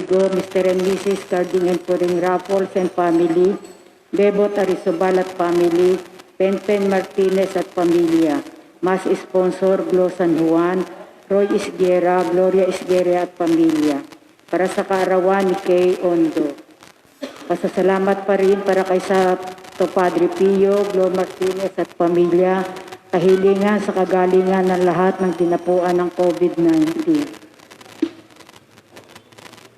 Rodrigo, Mr. and Mrs. Carding and Puring Raffles and family, Bebot Arisobal at family, Penpen Martinez at pamilya, Mas Sponsor Glo San Juan, Roy Isguera, Gloria Isguera at pamilya, para sa kaarawan ni Kay Ondo. Pasasalamat pa rin para kay sa Padre Pio, Glo Martinez at pamilya, kahilingan sa kagalingan ng lahat ng tinapuan ng COVID-19.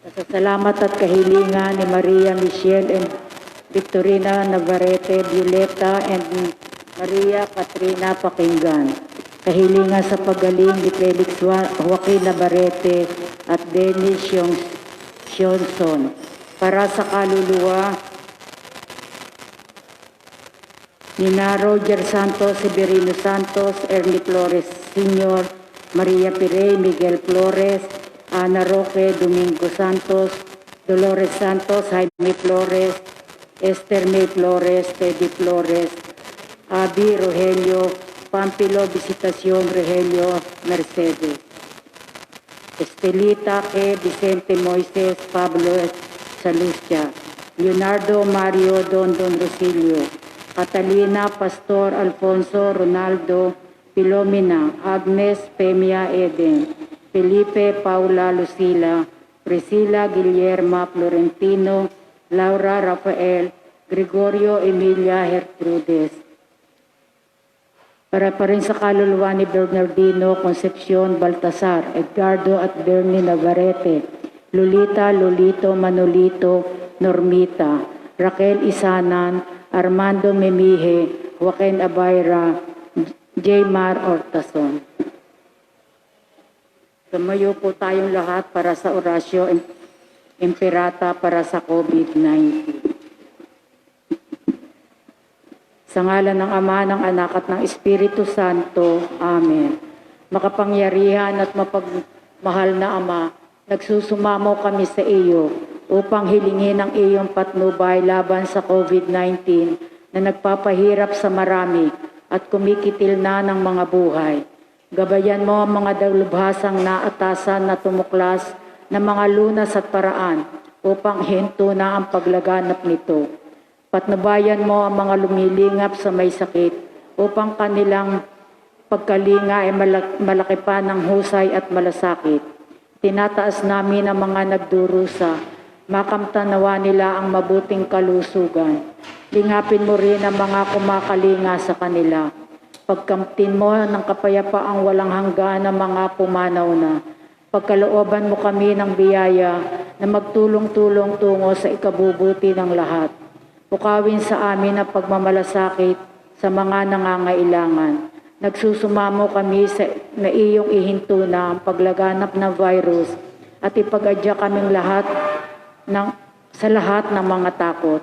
Pasasalamat at kahilingan ni Maria Michelle and Victorina Navarrete, Violeta and Maria Katrina Pakinggan. Kahilingan sa pagaling ni Felix Joaquin Navarrete at Dennis Sionson. Para sa kaluluwa ni Roger Santos, Severino Santos, Ernie Flores Sr., Maria Pirey, Miguel Flores, Ana Roque, Domingo Santos, Dolores Santos, Jaime Flores, Esther May Flores, Teddy Flores, Abi Rogelio, Pampilo Visitación Rogelio Mercedes, Estelita K. Vicente Moises, Pablo Salustia, Leonardo Mario Dondon Rosilio, Catalina Pastor Alfonso Ronaldo Pilomina, Agnes Pemia Eden, Felipe Paula Lucila, Priscila Guillerma Florentino, Laura Rafael, Gregorio Emilia Hertrudes. Para pa rin sa kaluluwa ni Bernardino Concepcion Baltasar, Edgardo at Bernie Navarrete, Lolita Lolito Manolito Normita, Raquel Isanan, Armando Memije, Joaquin Abayra, Jaymar Ortason. Tumayo po tayong lahat para sa orasyo imperata para sa COVID-19. Sa ngalan ng Ama, ng Anak at ng Espiritu Santo. Amen. Makapangyarihan at mapagmahal na Ama, nagsusumamo kami sa iyo upang hilingin ang iyong patnubay laban sa COVID-19 na nagpapahirap sa marami at kumikitil na ng mga buhay. Gabayan mo ang mga dalubhasang naatasan na tumuklas na mga lunas at paraan upang hinto na ang paglaganap nito. Patnubayan mo ang mga lumilingap sa may sakit upang kanilang pagkalinga ay malaki pa ng husay at malasakit. Tinataas namin ang mga nagdurusa, makamtanawa nila ang mabuting kalusugan. Lingapin mo rin ang mga kumakalinga sa kanila. Pagkamtin mo ng kapayapaang walang hanggan ng mga pumanaw na. Pagkalooban mo kami ng biyaya na magtulong-tulong tungo sa ikabubuti ng lahat. Pukawin sa amin ang pagmamalasakit sa mga nangangailangan. Nagsusumamo kami na iyong ihinto na ang paglaganap ng virus at ipag-adya kaming sa lahat ng mga takot.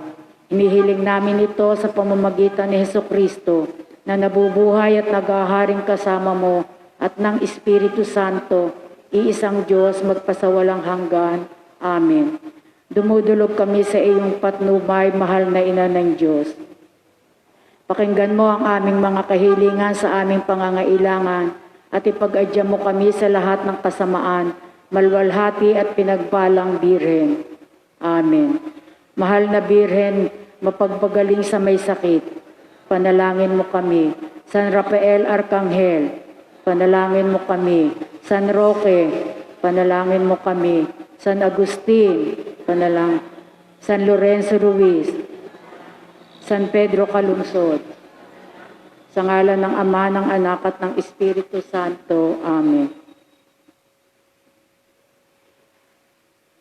Hinihiling namin ito sa pamamagitan ni Hesukristo na nabubuhay at naghaharing kasama mo at ng Espiritu Santo, iisang Diyos magpasawalang hanggan. Amen. Dumudulog kami sa iyong patnubay, mahal na Ina ng Diyos. Pakinggan mo ang aming mga kahilingan sa aming pangangailangan at ipag-adya mo kami sa lahat ng kasamaan, malwalhati at pinagpalang Birhen. Amen. Mahal na Birhen, mapagpagaling sa may sakit, panalangin mo kami. San Rafael Arcangel, panalangin mo kami. San Roque, panalangin mo kami. San Agustin, San Lorenzo Ruiz, San Pedro Calungsod. Sa ngalan ng Ama, ng Anak at ng Espiritu Santo. Amen.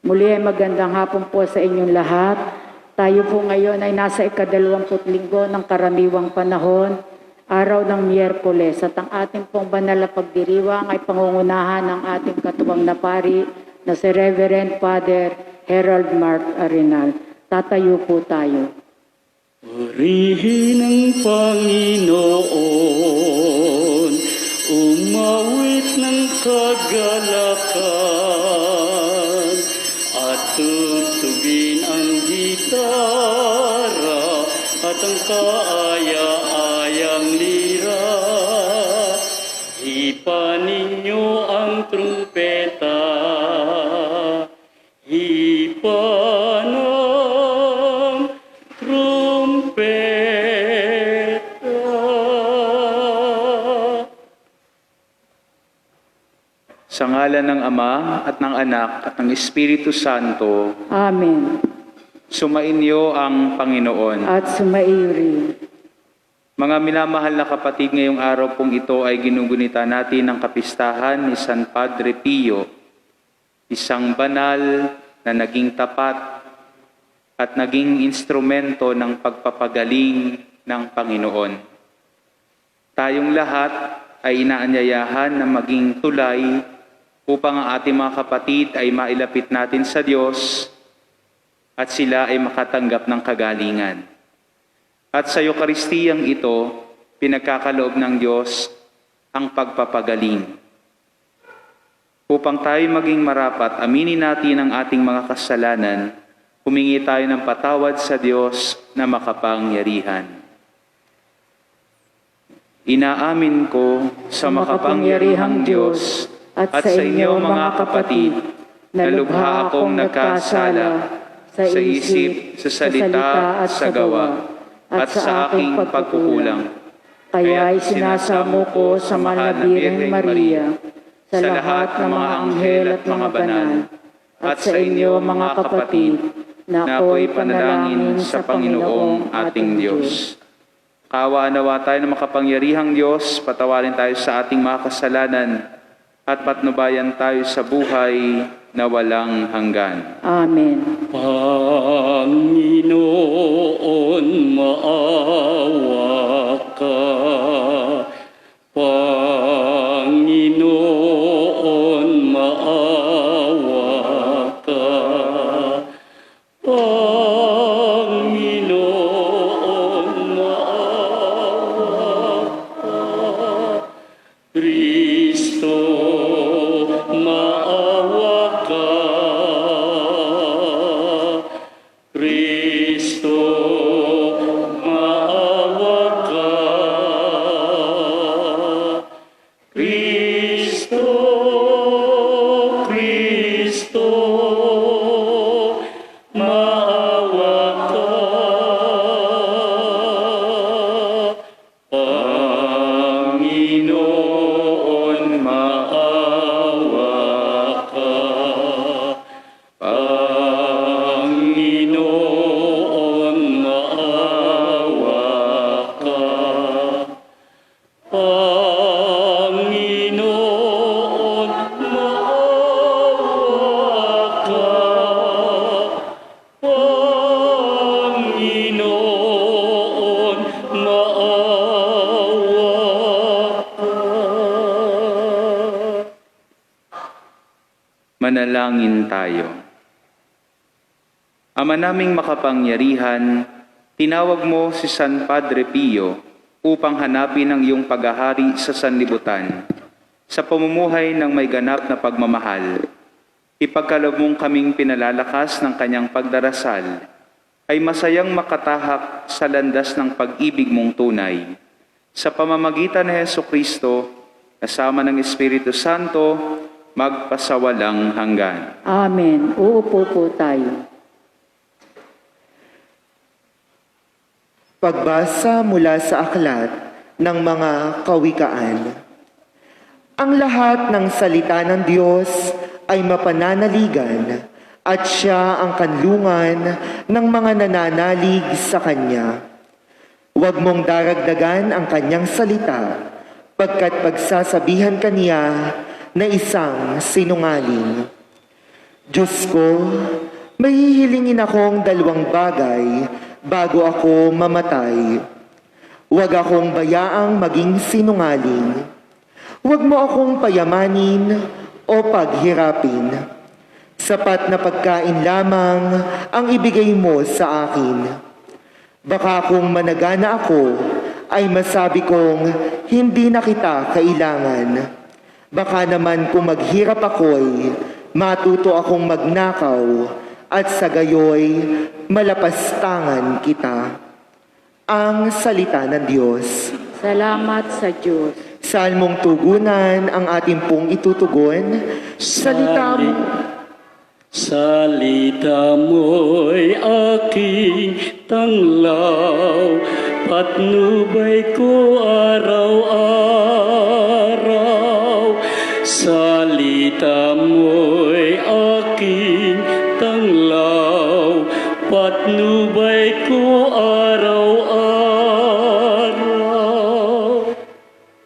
Muli ay magandang hapon po sa inyong lahat. Tayo po ngayon ay nasa ika-20 linggo ng karaniwang panahon, araw ng Miyerkules, at ang ating pong banal na pagdiriwang ay pangungunahan ng ating katuwang na pari na si Reverend Father Harold Mark Arenal. Tatayo po tayo. Purihin ang Panginoon, umawit ng kagalakan, at tutugin ang gitara at ang kaaya-ayang lira. Hipa ninyo ang trumpeta, pa ng trumpeta. Sa ngalan ng Ama at ng Anak at ng Espiritu Santo, Amen. sumainyo ang Panginoon. At sumaiyo rin. Mga minamahal na kapatid, ngayong araw pong ito ay ginugunita natin ang kapistahan ni San Padre Pio, isang banal na naging tapat at naging instrumento ng pagpapagaling ng Panginoon. Tayong lahat ay inaanyayahan na maging tulay upang ang ating mga kapatid ay mailapit natin sa Diyos at sila ay makatanggap ng kagalingan. At sa Eukaristiyang ito, pinagkakaloob ng Diyos ang pagpapagaling. Upang tayo maging marapat, aminin natin ang ating mga kasalanan, humingi tayo ng patawad sa Diyos na makapangyarihan. Inaamin ko sa makapangyarihang Diyos at sa inyo mga kapatid na lubha akong nagkasala sa isip, sa salita at sa gawa, at sa aking pagkukulang. Kaya sinasamo ko sa mahal na Birheng Maria, sa lahat ng mga anghel at mga banal, at sa inyo mga kapatid, na ako'y panalangin sa Panginoong ating Diyos. Kawa-nawa tayo ng makapangyarihang Diyos, patawarin tayo sa ating mga kasalanan, at patnubayan tayo sa buhay na walang hanggan. Amen. Panginoon, maawa ka. Panginoon, maawa ka. Panginoon, maawa ka. Kristo, maawa ka. Kristo, maawa ka. Kristo, Kristo, maawa ka. Panginoon, maawa ka. Panginoon, maawa ka. Panginoon, maawa ka. Panginoon, maawa ka. Manalangin tayo. Ama naming makapangyarihan, tinawag mo si San Padre Pio upang hanapin ang iyong paghahari sa sanlibutan. Sa pamumuhay ng may ganap na pagmamahal, ipagkaloob mong kaming pinalalakas ng kanyang pagdarasal, ay masayang makatahak sa landas ng pag-ibig mong tunay. Sa pamamagitan ni Jesucristo, kasama ng Espiritu Santo, magpasawalang hanggan. Amen. Uupo po tayo. Pagbasa mula sa aklat ng mga kawikaan. Ang lahat ng salita ng Diyos ay mapananaligan at siya ang kanlungan ng mga nananalig sa Kanya. Huwag mong daragdagan ang Kanyang salita, pagkat pagsasabihan Kanya na isang sinungaling. Diyos ko, may hihilingin akong dalawang bagay bago ako mamatay. Huwag akong bayaang maging sinungaling. Huwag mo akong payamanin o paghirapin. Sapat na pagkain lamang ang ibigay mo sa akin. Baka kung managana ako, ay masabi kong hindi na kita kailangan. Baka naman kung maghirap ako'y matuto akong magnakaw at sa gayoy malapastangan kita. Ang salita ng Diyos. Salamat sa Diyos. Salmong tugunan ang ating pong itutugon. Salita mo, Salita mo'y aking tanglaw, patnubay ko araw-araw. Salita mo'y aking tanglaw, patnubay ko araw-araw.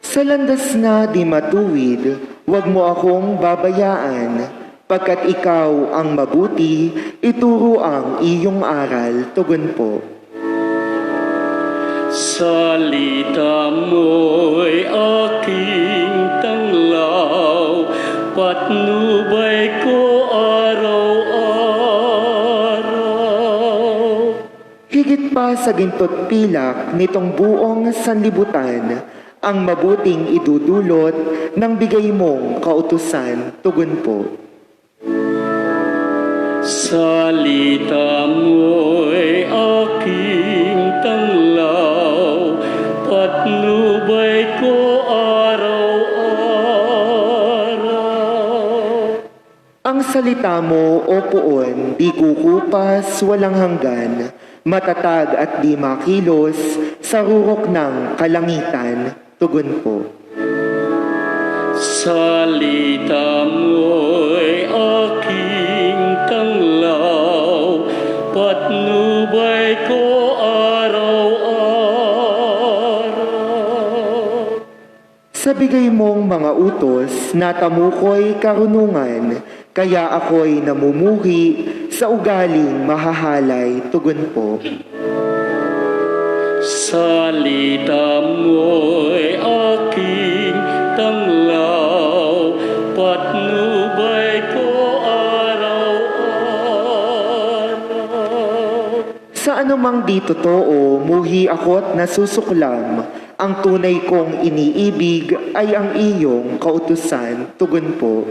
Sa landas na di matuwid, huwag mo akong babayaan. Pagkat ikaw ang mabuti, ituro ang iyong aral. Tugon po. Salita mo'y aking tanglaw, patnubay ko araw-araw. Higit pa sa ginto't pilak nitong buong sanlibutan, ang mabuting idudulot ng bigay mong kautusan. Tugon po. Salita mo'y aking tanglaw, patnubay ko araw-araw. Ang salita mo, o Poon, di kukupas, walang hanggan, matatag at di makilos, sa rurok ng kalangitan. Tugon po. Salita mo'y aking tanglaw, patnubay ko araw-araw. Sa bigay mong mga utos, natamukoy karunungan, kaya ako'y namumuhi sa ugaling mahahalay. Tugon po. Salita mo'y aking tanglaw, patnubay ko araw-araw. Sa anumang di totoo, muhi ako't nasusuklam. Ang tunay kong iniibig ay ang iyong kautusan. Tugon po.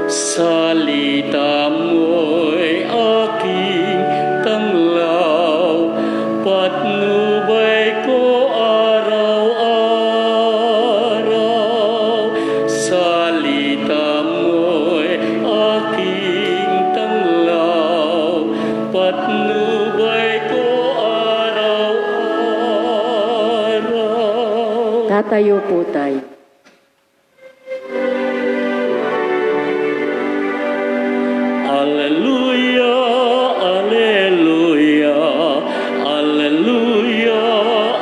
Salita mo'y aking tanglaw, patnubay ko araw-araw. Salita mo'y aking tanglaw, patnubay ko araw-araw. Tatayo po tayo. Alleluia, alleluia, alleluia,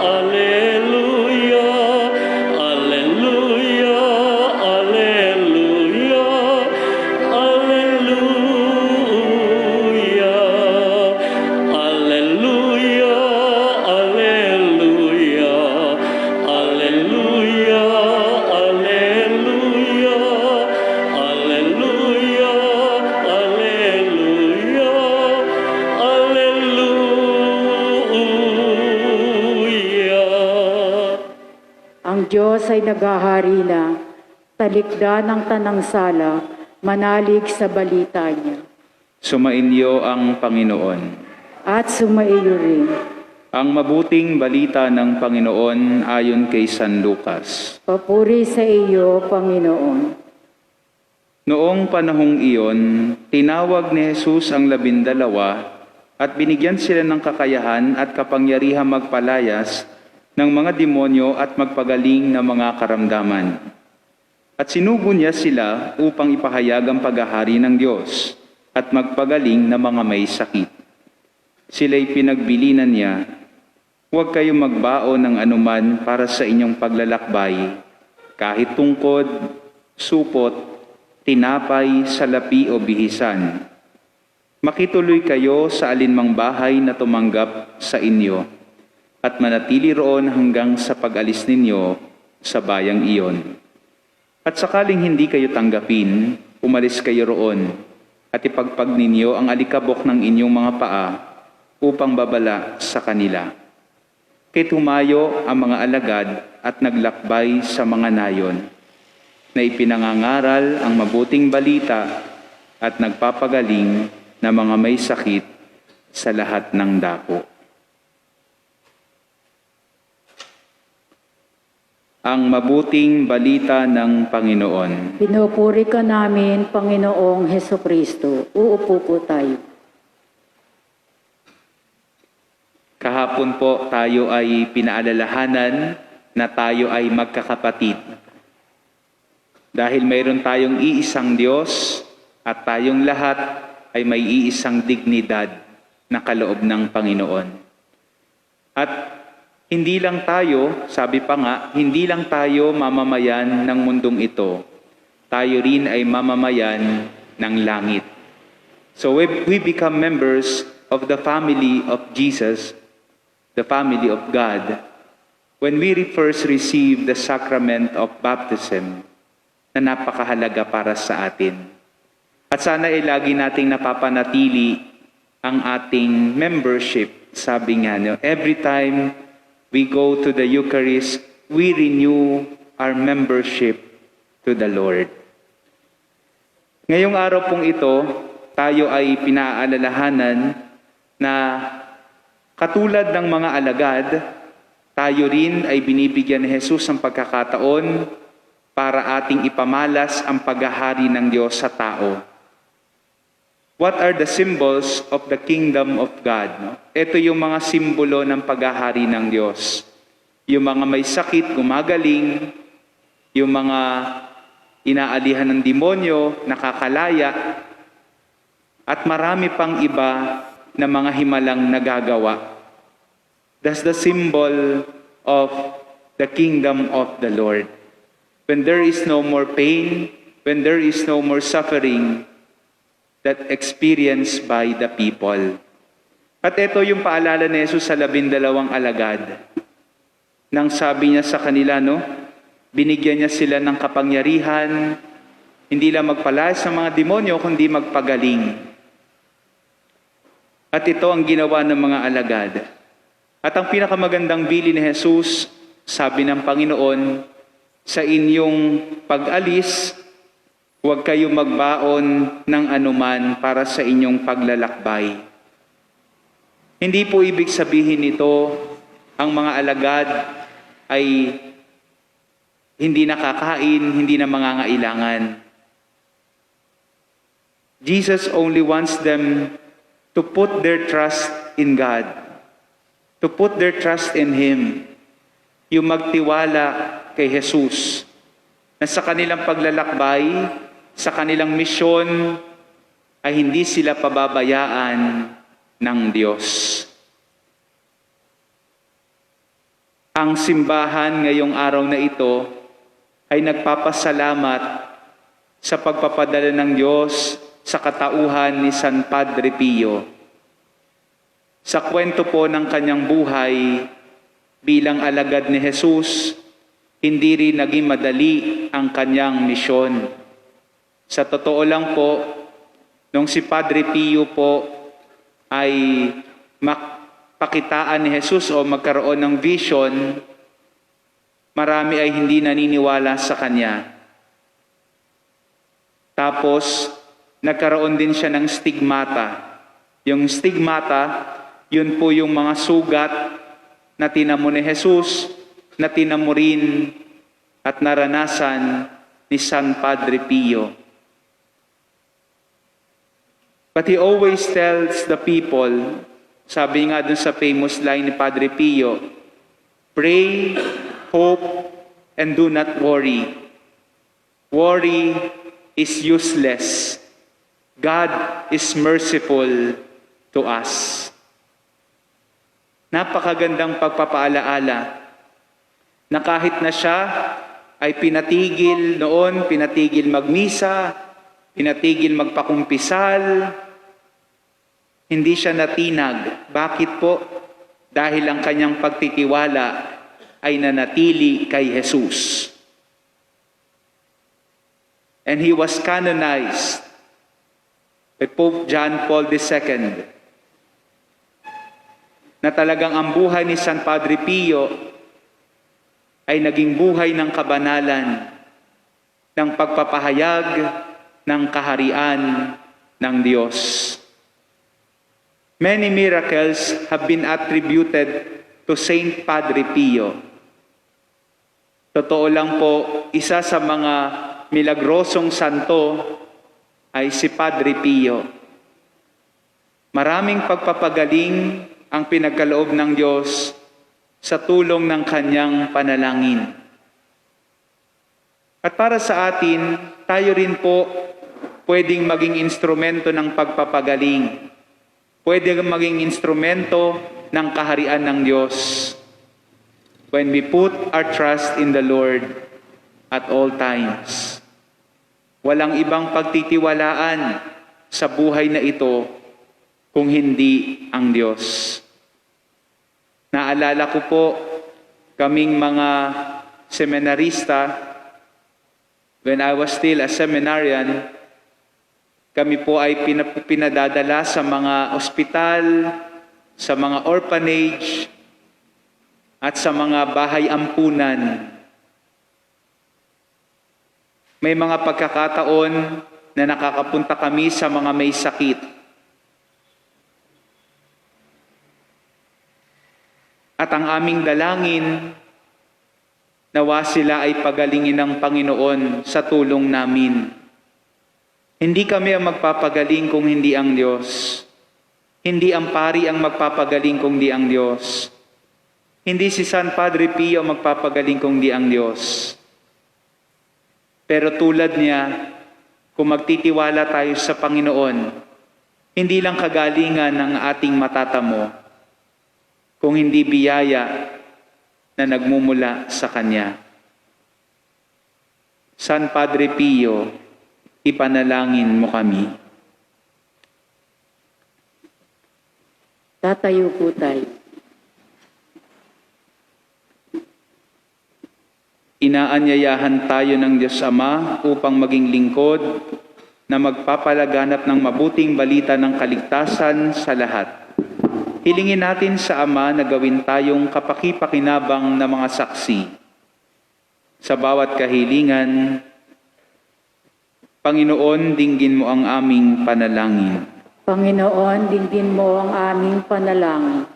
alleluia, alleluia, alleluia, alleluia, alleluia, alleluia, alleluia, alleluia, alleluia, alleluia, alleluia. Ang Diyos ay naghahari na, talikda ng tanang sala, manalig sa balita niya. Sumainyo ang Panginoon. At sumaiyo rin. Ang mabuting balita ng Panginoon ayon kay San Lucas. Papuri sa iyo, Panginoon. Noong panahong iyon, tinawag ni Jesus ang 12 at binigyan sila ng kakayahan at kapangyarihang magpalayas ng mga demonyo at magpagaling ng mga karamdaman. At sinugo niya sila upang ipahayag ang paghahari ng Diyos at magpagaling ng mga may sakit. Sila'y pinagbilinan niya, huwag kayong magbaon ng anuman para sa inyong paglalakbay, kahit tungkod, supot, tinapay, salapi o bihisan. Makituloy kayo sa alinmang bahay na tumanggap sa inyo at manatili roon hanggang sa pag-alis ninyo sa bayang iyon. At sakaling hindi kayo tanggapin, umalis kayo roon at ipagpag ninyo ang alikabok ng inyong mga paa upang babala sa kanila. Kaya tumayo ang mga alagad at naglakbay sa mga nayon, na ipinangangaral ang mabuting balita at nagpapagaling na mga may sakit sa lahat ng dako. ang mabuting balita ng Panginoon. Pinupuri ka namin, Panginoong Heso Kristo. Uupo po tayo. Kahapon po tayo ay pinaalalahanan na tayo ay magkakapatid. Dahil mayroon tayong iisang Diyos at tayong lahat ay may iisang dignidad na kaloob ng Panginoon. At hindi lang tayo, sabi pa nga, hindi lang tayo mamamayan ng mundong ito. Tayo rin ay mamamayan ng langit. So we become members of the family of Jesus, the family of God, when we first receive the sacrament of baptism na napakahalaga para sa atin. At sana ay lagi nating napapanatili ang ating membership. Sabi nga, every time we go to the Eucharist, we renew our membership to the Lord. Ngayong araw pong ito, tayo ay pinaalalahanan na katulad ng mga alagad, tayo rin ay binibigyan ni Jesus ng pagkakataon para ating ipamalas ang paghahari ng Diyos sa tao. What are the symbols of the kingdom of God? Ito yung mga simbolo ng paghahari ng Diyos. Yung mga may sakit, gumagaling. Yung mga inaalihan ng demonyo, nakakalaya. At marami pang iba na mga himalang nagagawa. That's the symbol of the kingdom of the Lord. When there is no more pain, when there is no more suffering, that experienced by the people. At ito yung paalala ni Jesus sa 12 alagad. Nang sabi niya sa kanila, binigyan niya sila ng kapangyarihan, hindi lang magpalayas ng mga demonyo, kundi magpagaling. At ito ang ginawa ng mga alagad. At ang pinakamagandang bili ni Jesus, sabi ng Panginoon, sa inyong pag-alis, huwag kayong magbaon ng anuman para sa inyong paglalakbay. Hindi po ibig sabihin nito, ang mga alagad ay hindi nakakain, hindi na mangangailangan. Jesus only wants them to put their trust in God, to put their trust in Him, yung magtiwala kay Jesus, na sa kanilang paglalakbay, sa kanilang misyon, ay hindi sila pababayaan ng Diyos. Ang simbahan ngayong araw na ito ay nagpapasalamat sa pagpapadala ng Diyos sa katauhan ni San Padre Pio. Sa kwento po ng kanyang buhay bilang alagad ni Jesus, hindi rin naging madali ang kanyang misyon. Sa totoo lang po, nung si Padre Pio po ay pakitaan ni Jesus o magkaroon ng vision, marami ay hindi naniniwala sa kanya. Tapos, nagkaroon din siya ng stigmata. Yung stigmata, yun po yung mga sugat na tinamo ni Jesus, na tinamo rin at naranasan ni San Padre Pio. But he always tells the people, sabi nga dun sa famous line ni Padre Pio, pray, hope, and do not worry. Worry is useless. God is merciful to us. Napakagandang pagpapaalaala na kahit na siya ay pinatigil noon, pinatigil magmisa, pinatigil magpakumpisal, hindi siya natinag. Bakit po? Dahil ang kanyang pagtitiwala ay nanatili kay Jesus. And he was canonized by Pope John Paul II, na talagang ang buhay ni San Padre Pio ay naging buhay ng kabanalan, ng pagpapahayag ng kaharian ng Diyos. Many miracles have been attributed to Saint Padre Pio. Totoo lang po, isa sa mga milagrosong santo ay si Padre Pio. Maraming pagpapagaling ang pinagkaloob ng Diyos sa tulong ng kanyang panalangin. At para sa atin, tayo rin po pwedeng maging instrumento ng pagpapagaling. Pwedeng maging instrumento ng kaharian ng Diyos. When we put our trust in the Lord at all times. Walang ibang pagtitiwalaan sa buhay na ito kung hindi ang Diyos. Naalala ko po, kaming mga seminarista, when I was still a seminarian, kami po ay pinadadala sa mga ospital, sa mga orphanage, at sa mga bahay ampunan. May mga pagkakataon na nakakapunta kami sa mga may sakit. At ang aming dalangin, nawa sila ay pagalingin ng Panginoon sa tulong namin. Hindi kami ang magpapagaling kung hindi ang Diyos. Hindi ang pari ang magpapagaling kung di ang Diyos. Hindi si San Padre Pio ang magpapagaling kung di ang Diyos. Pero tulad niya, kung magtitiwala tayo sa Panginoon, hindi lang kagalingan ng ating matatamo, kung hindi biyaya na nagmumula sa Kanya. San Padre Pio, ipanalangin mo kami. Tatayo po tayo. Inaanyayahan tayo ng Diyos Ama upang maging lingkod na magpapalaganap ng mabuting balita ng kaligtasan sa lahat. Hilingin natin sa Ama na gawin tayong kapaki-pakinabang na mga saksi. Sa bawat kahilingan, Panginoon, dinggin mo ang aming panalangin. Panginoon, dinggin mo ang aming panalangin.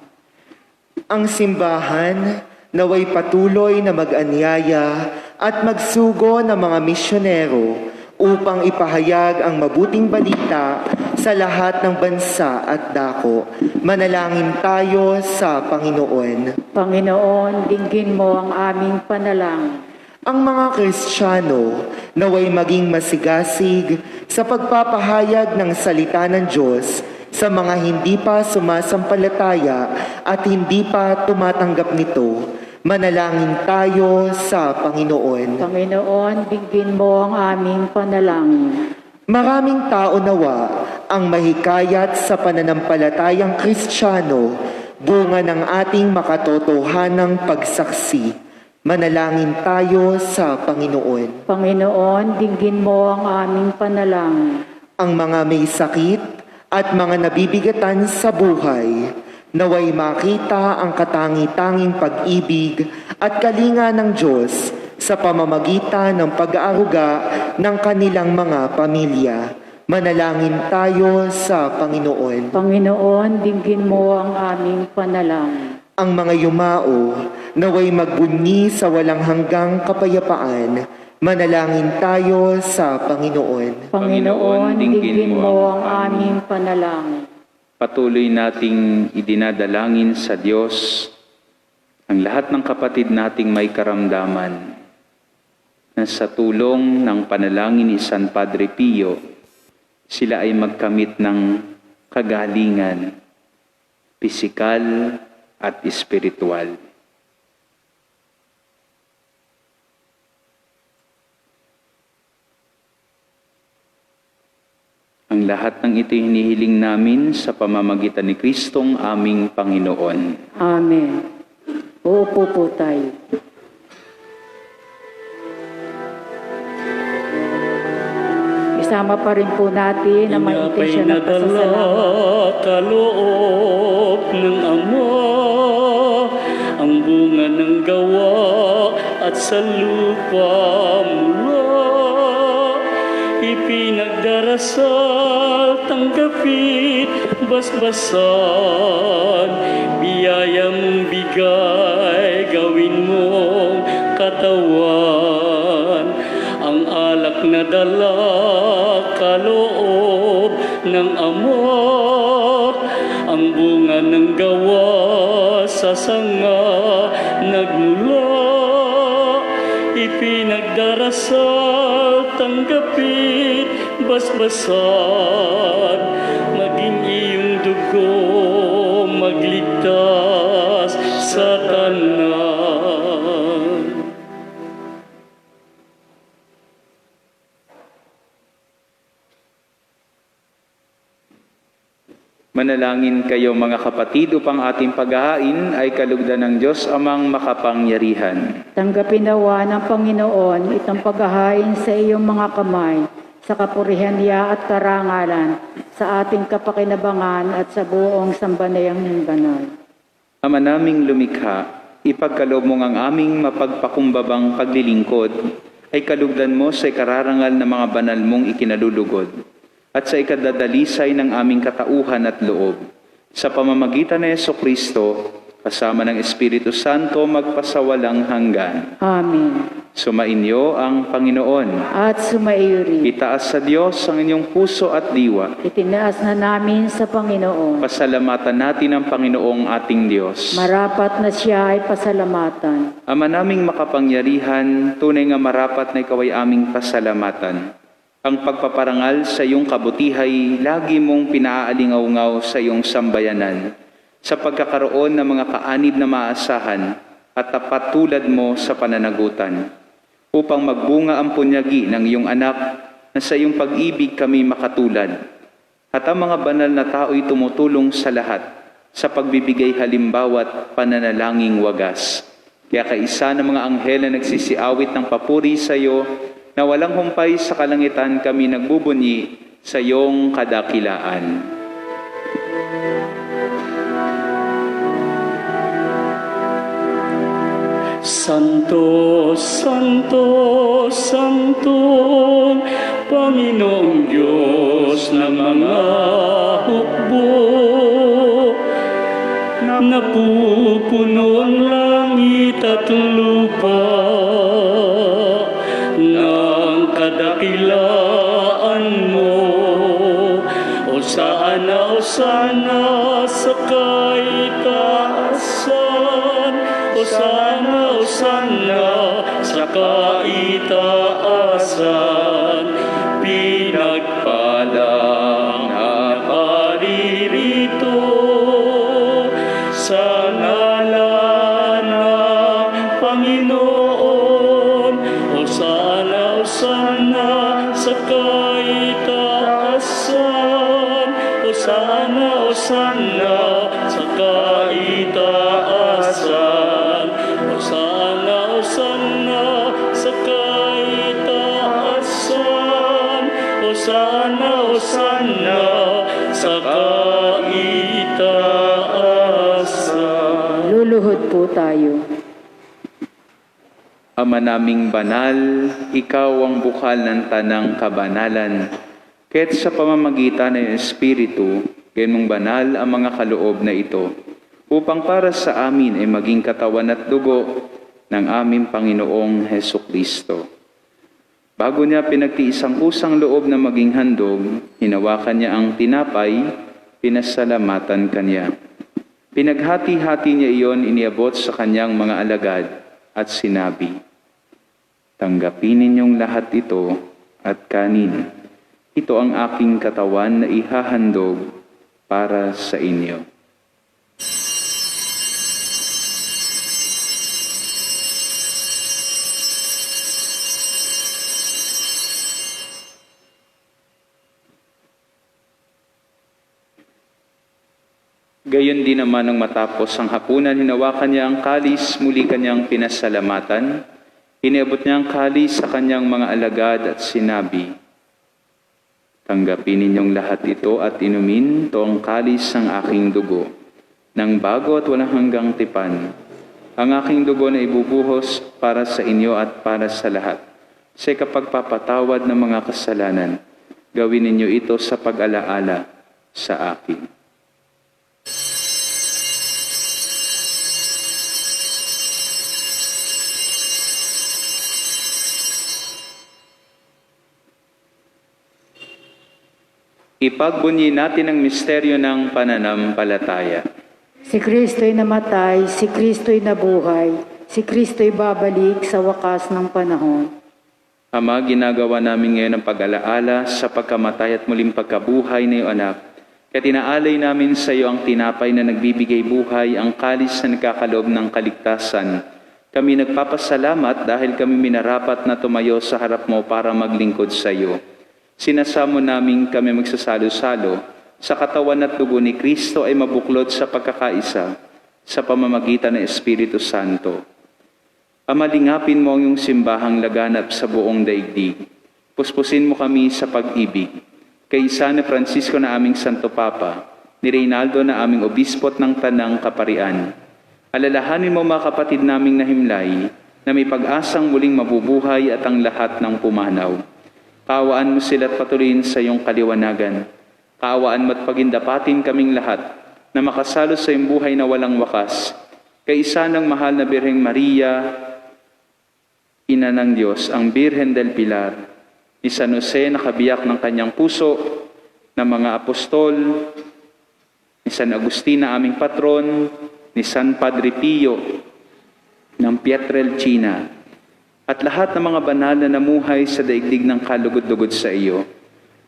Ang simbahan naway patuloy na mag-anyaya at magsugo ng mga misyonero upang ipahayag ang mabuting balita sa lahat ng bansa at dako. Manalangin tayo sa Panginoon. Panginoon, dinggin mo ang aming panalangin. Ang mga Kristiyano naway maging masigasig sa pagpapahayag ng salita ng Diyos sa mga hindi pa sumasampalataya at hindi pa tumatanggap nito. Manalangin tayo sa Panginoon. Panginoon, dinggin mo ang aming panalangin. Maraming tao nawa ang mahikayat sa pananampalatayang Kristiyano, bunga ng ating makatotohanang pagsaksi. Manalangin tayo sa Panginoon. Panginoon, dinggin mo ang aming panalangin. Ang mga may sakit at mga nabibigatan sa buhay, naway makita ang katangi-tanging pag-ibig at kalinga ng Diyos sa pamamagitan ng pag-aaruga ng kanilang mga pamilya. Manalangin tayo sa Panginoon. Panginoon, dinggin mo ang aming panalangin. Ang mga yumao, naway magbunyi sa walang hanggang kapayapaan. Manalangin tayo sa Panginoon. Panginoon, dinggin mo ang aming panalangin. Patuloy nating idinadalangin sa Diyos ang lahat ng kapatid nating may karamdaman na sa tulong ng panalangin ni San Padre Pio, sila ay magkamit ng kagalingan, pisikal at espiritual. Ang lahat ng ito hinihiling namin sa pamamagitan ni Kristong aming Panginoon. Amen. Uupo po tayo. Isama pa rin po natin ang may Inapay intensyon na ng pasasalamat. kaloob ng Ama, ang bunga ng gawa at sa lupa mula. Ipinagdarasal, tanggapit, basbasan, biyaya mong bigay, gawin mong katawan, ang alak na dala kaloob ng Ama, ang bunga ng gawa sa sanga nagmula, ipinagdarasal, tanggapit, basbasan, maging iyong dugo magligtas sa tanan. Manalangin kayo mga kapatid upang ating paghahain ay kalugdan ng Diyos amang makapangyarihan. Tanggapin nawa ng Panginoon itong paghahain sa iyong mga kamay, sa kapurihan niya at karangalan, sa ating kapakinabangan at sa buong sambanayang banal. Ama naming lumikha, ipagkaloob mo ang aming mapagpakumbabang paglilingkod, ay kalugdan mo sa ikararangal ng mga banal mong ikinalulugod, at sa ikadadalisay ng aming katauhan at loob. Sa pamamagitan ni Jesucristo, kasama ng Espiritu Santo, magpasawalang hanggan. Amen. Sumainyo ang Panginoon. At sumaiuri. Itaas sa Diyos ang inyong puso at diwa. Itinaas na namin sa Panginoon. Pasalamatan natin ang Panginoong ating Diyos. Marapat na siya ay pasalamatan. Ama naming makapangyarihan, tunay nga marapat na ikaw ay aming pasalamatan. Ang pagpaparangal sa iyong kabutihay, lagi mong pinaalingaw-ngaw sa iyong sambayanan, sa pagkakaroon ng mga kaanib na maasahan at tapat tulad mo sa pananagutan, upang magbunga ang punyagi ng iyong anak na sa iyong pag-ibig kami makatulad. At ang mga banal na tao'y tumutulong sa lahat sa pagbibigay halimbawa't pananalangin wagas. Kaya kaisa ng mga anghel na nagsisiawit ng papuri sa iyo, na walang humpay sa kalangitan kami nagbubunyi sa iyong kadakilaan. Santo, Santo, Santo, Panginoong Diyos ng mga hukbo, napupuno ang langit at lupa ng kadakilaan mo. Hosana, Hosana sa kaitaasan, Hosana, Hosana sa kaitaasan, pinagpalang naparirito sa ngalan ng Panginoon. Hosana, Hosana sa kaitaasan, Hosana, Hosana sa kaitaasan, Hosana, Hosana sa kaitaasan, Hosana, Hosana sa kaitaasan. Luluhod po tayo. Ama naming banal, ikaw ang bukal ng tanang kabanalan. Kaya't sa pamamagitan ng Espiritu, gayon mong banal ang mga kaloob na ito, upang para sa amin ay maging katawan at dugo ng aming Panginoong Hesukristo. Bago niya pinagtiis ang kusang loob na maging handog, hinawakan niya ang tinapay, pinasalamatan kanya. Pinaghati-hati niya iyon, iniabot sa kanyang mga alagad at sinabi, "Tanggapin ninyong lahat ito at kanin. Ito ang aking katawan na ihahandog para sa inyo." Gayon din naman nang matapos ang hapunan, hinawakan niya ang kalis, muli kanyang pinasalamatan. Iniabot niya ang kalis sa kanyang mga alagad at sinabi, "Tanggapin ninyong lahat ito at inumin, ito ang kalis ng aking dugo, ng bago at walang hanggang tipan. Ang aking dugo na ibubuhos para sa inyo at para sa lahat. Sa ikapagpapatawad ng mga kasalanan, gawin ninyo ito sa pag-alaala sa akin." Ipagbunyi natin ang misteryo ng pananampalataya. Si Kristo'y namatay, si Kristo'y nabuhay, si Kristo'y babalik sa wakas ng panahon. Ama, ginagawa namin ngayon ang pag-alaala sa pagkamatay at muling pagkabuhay na iyong anak. Kaya tinaalay namin sa iyo ang tinapay na nagbibigay buhay, ang kalis na nagkakaloob ng kaligtasan. Kami nagpapasalamat dahil kami minarapat na tumayo sa harap mo para maglingkod sa iyo. Sinasamo namin kami magsasalo-salo sa katawan at dugo ni Kristo ay mabuklod sa pagkakaisa sa pamamagitan ng Espiritu Santo. Ama, lingapin mo ang iyong simbahang laganap sa buong daigdig. Puspusin mo kami sa pag-ibig. Kay San Francisco na aming Santo Papa, ni Reynaldo na aming obispot ng Tanang Kaparian. Alalahanin mo mga kapatid naming nahimlay na may pag-asang muling mabubuhay at ang lahat ng pumanaw. Kaawaan mo sila at patuloyin sa iyong kaliwanagan. Kaawaan mo at pagindapatin kaming lahat na makasalo sa iyong buhay na walang wakas. Kay isa ng mahal na Birheng Maria, Ina ng Diyos, ang Birhen del Pilar, ni San Jose na kabiyak ng kanyang puso, ng mga apostol, ni San Agustin na aming patron, ni San Padre Pio, ng Pietrelcina, at lahat ng mga banal na namuhay sa daigdig ng kalugod-lugod sa iyo.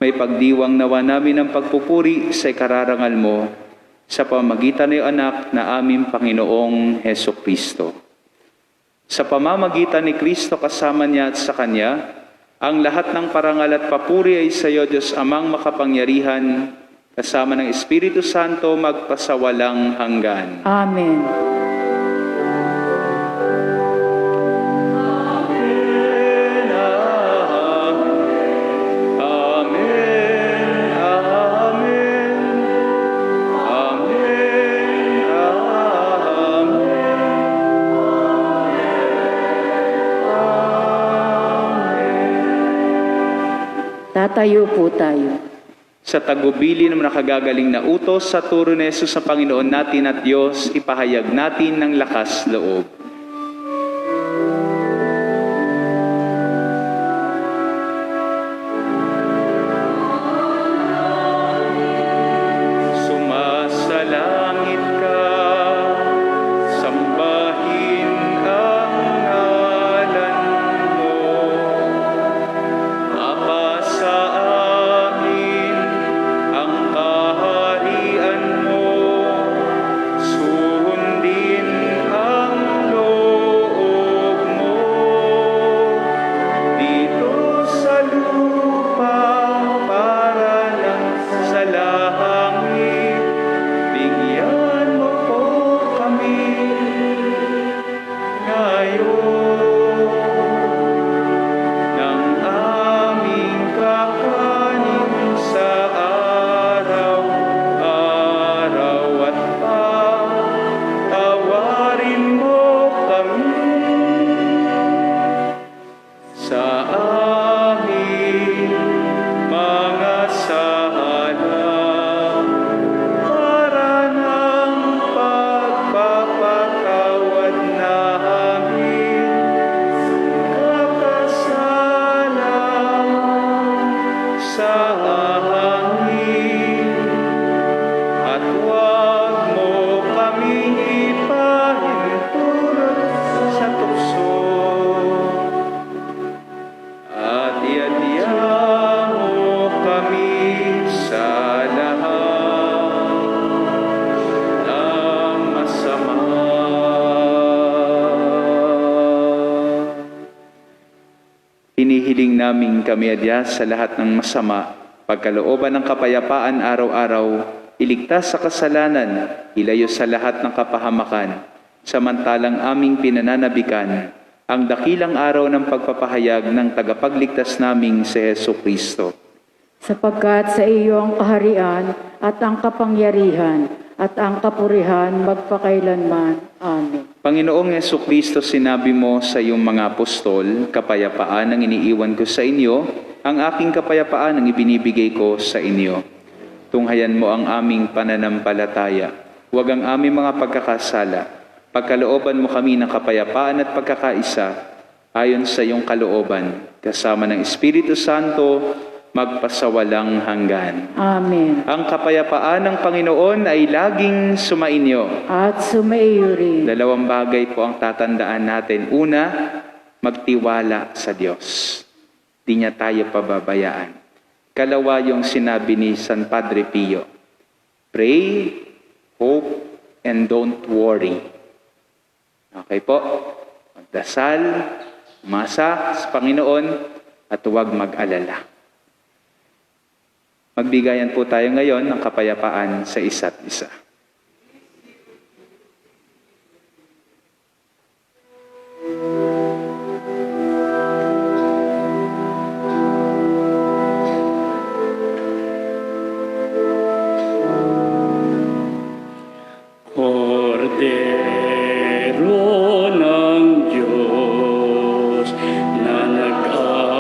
May pagdiwang nawa namin ang pagpupuri sa ikararangal mo sa pamamagitan ng iyong anak na aming Panginoong Heso Kristo. Sa pamamagitan ni Kristo kasama niya at sa Kanya, ang lahat ng parangal at papuri ay sa iyo, Diyos Amang makapangyarihan, kasama ng Espiritu Santo magpasawalang hanggan. Amen. Tatayo po tayo. Sa tagubili ng nakagagaling na utos sa turo ni Jesus sa Panginoon natin at Diyos, ipahayag natin ng lakas loob. Sumasalangit ka, sambahin ang ngalan mo. Ama, sa amin ang kaharian mo, sundin ang loob mo. Dito sa lupa para lang sa langit, bigyan mo po kami ngayon ng aming kakanin sa araw-araw at patawarin mo kami sa aming mga sala para ng pagpapatawad namin kakasalan sa amin, at huwag mo kaming ipahintulot sa tukso, at iadya mo kami sa lahat ng masama. Hinihiling namin kami adya sa lahat ng masama, pagkalooban ng kapayapaan araw-araw, iligtas sa kasalanan, ilayo sa lahat ng kapahamakan, samantalang aming pinananabikan ang dakilang araw ng pagpapahayag ng tagapagligtas naming si Heso Kristo. Sapagkat sa iyo ang kaharian at ang kapangyarihan at ang kapurihan magpakailanman. Amen. Panginoong Heso Kristo, sinabi mo sa iyong mga apostol, kapayapaan ang iniiwan ko sa inyo, ang aking kapayapaan ang ibinibigay ko sa inyo. Tunghayan mo ang aming pananampalataya, huwag ang aming mga pagkakasala. Pagkalooban mo kami ng kapayapaan at pagkakaisa, ayon sa iyong kalooban, kasama ng Espiritu Santo, magpasawalang hanggan. Amen. Ang kapayapaan ng Panginoon ay laging sumainyo. At sumaiyo rin. Dalawang bagay po ang tatandaan natin. Una, magtiwala sa Diyos. Di niya tayo pababayaan. Kalawa yung sinabi ni San Padre Pio. Pray, hope, and don't worry. Okay po? Magdasal, umasa sa Panginoon, at huwag mag-alala. Magbigayan po tayo ngayon ng kapayapaan sa isa't isa. Kordero ng Diyos na nag-aalis.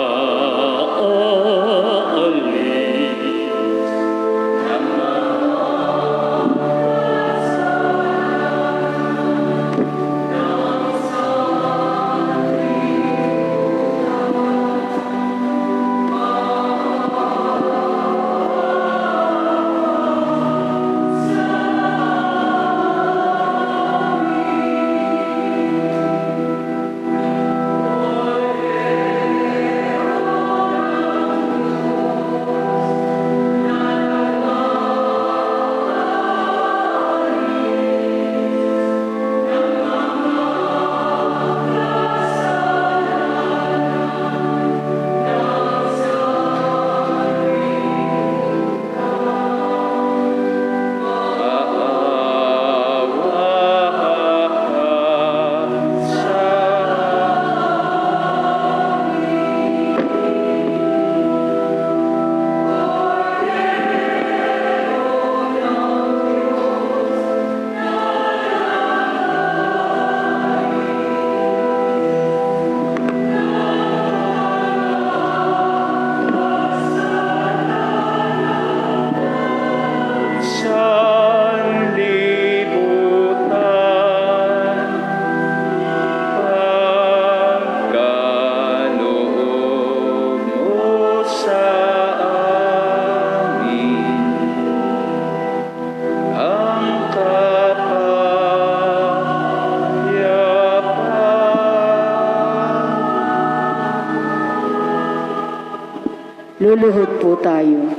Luluhod po tayo.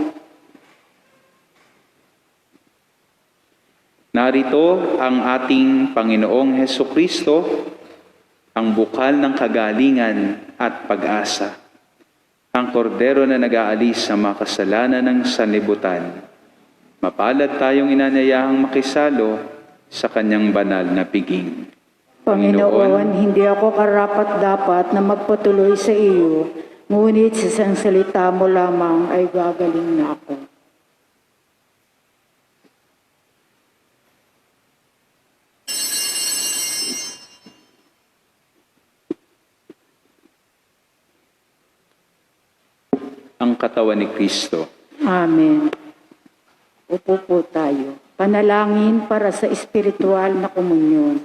Narito ang ating Panginoong Hesukristo, ang bukal ng kagalingan at pag-asa. Ang kordero na nag-aalis sa mga kasalanan ng sanlibutan. Mapalad tayong inanayahang makisalo sa kanyang banal na piging. Panginoon, hindi ako karapat-dapat na magpatuloy sa iyo, ngunit sa isang salita mo lamang ay gagaling na ako. Ang katawan ni Kristo. Amen. Upo po tayo. Panalangin para sa espiritual na komunyon.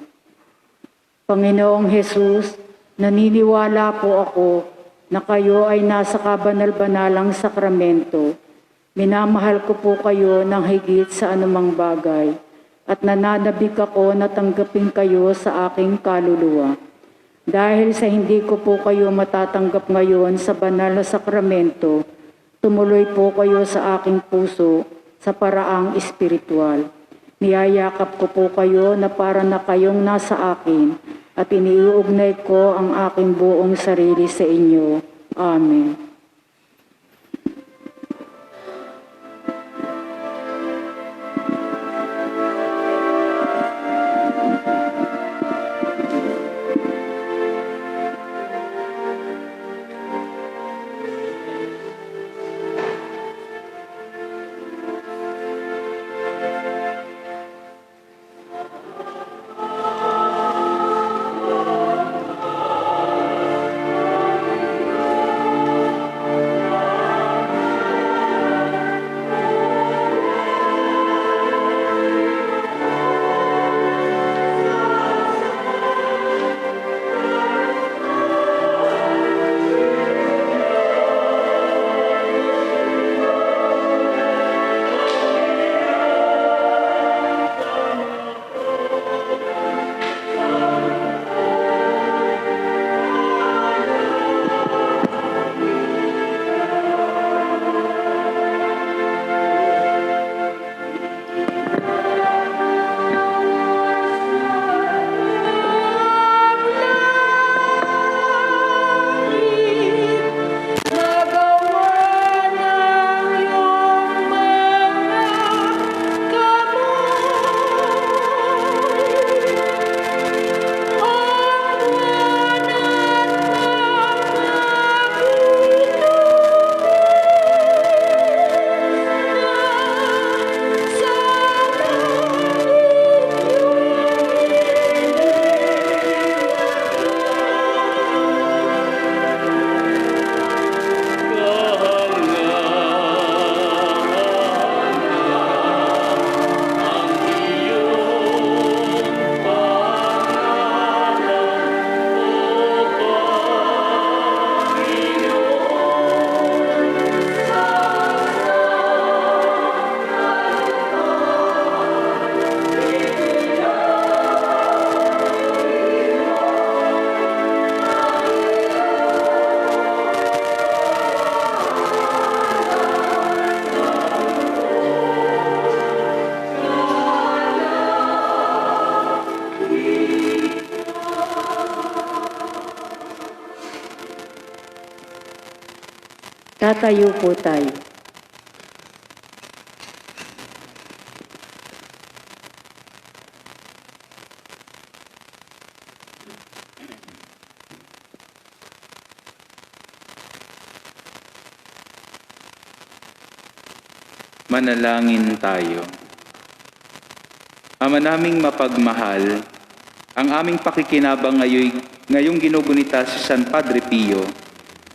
Panginoong Hesus, naniniwala po ako na kayo ay nasa kabanal-banalang sakramento. Minamahal ko po kayo ng higit sa anumang bagay at nananabik ako na tanggapin kayo sa aking kaluluwa. Dahil sa hindi ko po kayo matatanggap ngayon sa banal na sakramento, tumuloy po kayo sa aking puso sa paraang espiritual. Niyayakap ko po kayo na para na kayong nasa akin at iniuugnay ko ang aking buong sarili sa inyo. Amen. Tatayo po tayo. Manalangin tayo. Ama naming mapagmahal, ang aming pakikinabang ngayong ginugunita si San Padre Pio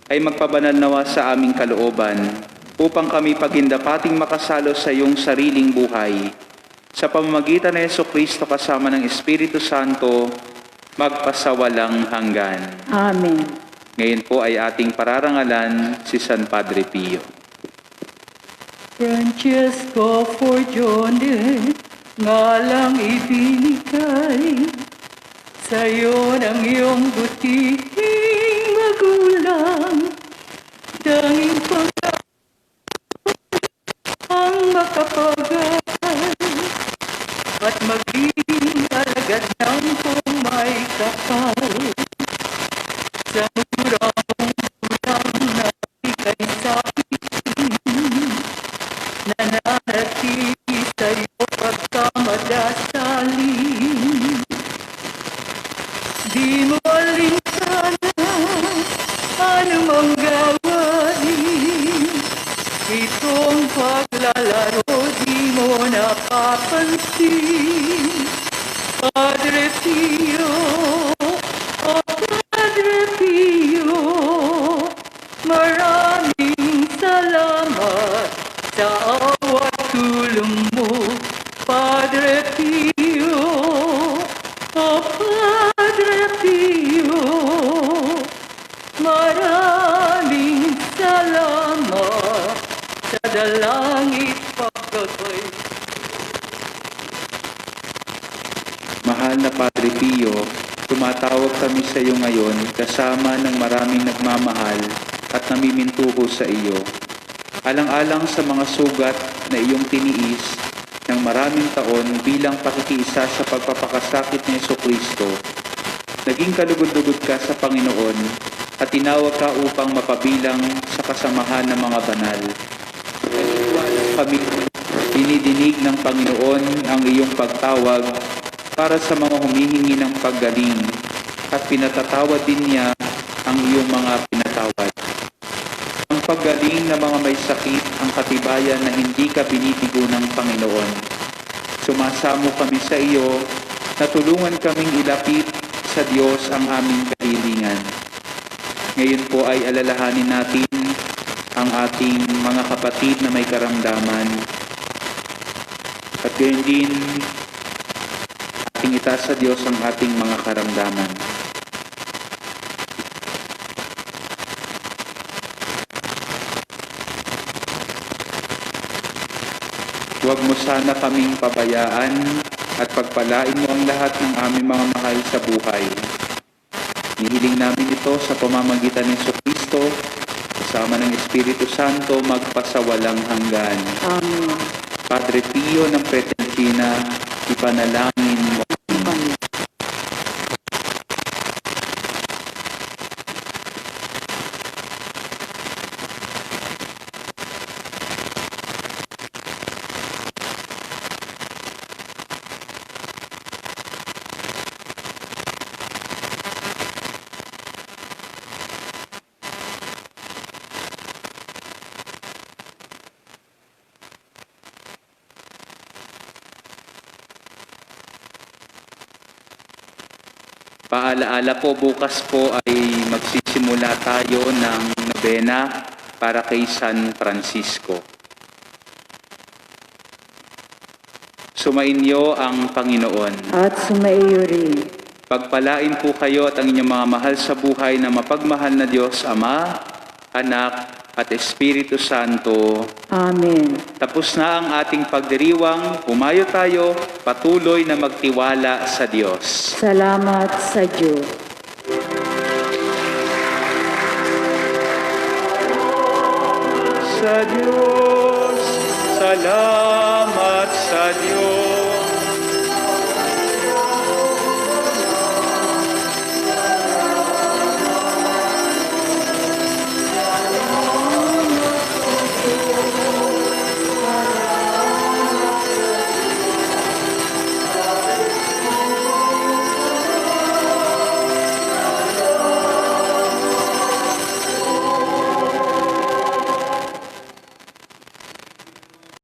ay magpabanal nawa sa aming kalooban upang kami pagindapating makasalo sa iyong sariling buhay. Sa pamamagitan ng Jesucristo kasama ng Espiritu Santo, magpasawalang hanggan. Amen. Ngayon po ay ating pararangalan si San Padre Pio. Francesco Forgione, ngalang ibinigay, sa'yo ng iyong butihing magulang, tanging pangako ang makapagal, at maging alagad ng kung may kapal, sa murang ulang na ika'y sabi, nananatili sa'yo pagkamadasali. Di mo alintana anumang gawain, itong paglalaro di mo napapansin. Padre Pio, oh Padre Pio, maraming salamat sa awat tulong mo, Padre Pio, oh Padre Pio, maraming salamat sa dalangit pagkakay. Mahal na Padre Pio, tumatawag kami sa iyo ngayon kasama ng maraming nagmamahal at namimintuho sa iyo. Alang-alang sa mga sugat na iyong tiniis ng maraming taon bilang pakikiisa sa pagpapakasakit ni Jesucristo, naging kalugod-lugod ka sa Panginoon at tinawag ka upang mapabilang sa kasamahan ng mga banal. Kami dinidinig ng Panginoon ang iyong pagtawag para sa mga humihingi ng paggaling at pinatatawad din niya ang iyong mga pinatawad. Ang paggaling ng mga may sakit ang katibayan na hindi ka binibigo ng Panginoon. Sumasamo kami sa iyo na tulungan kaming ilapit sa Diyos ang aming kahilingan. Ngayon po ay alalahanin natin ang ating mga kapatid na may karamdaman. At gayon din, ating itaas sa Diyos ang ating mga karamdaman. Huwag mo sana kaming pabayaan at pagpalain mo ang lahat ng aming mga mahal sa buhay. Nihiling namin ito sa pamamagitan ng Jesucristo, kasama ng Espiritu Santo, magpasawalang hanggan. Amen. Padre Pio ng Petrelcina, ipanalangin mo. Paalaala po, bukas po ay magsisimula tayo ng nobena para kay San Francisco. Sumainyo ang Panginoon. At sumaiyo rin. Pagpalain po kayo at ang inyong mga mahal sa buhay na mapagmahal na Diyos, Ama, Anak, at Espiritu Santo. Amen. Tapos na ang ating pagdiriwang, humayo tayo, patuloy na magtiwala sa Diyos. Salamat sa Diyos. Sa Diyos, salamat.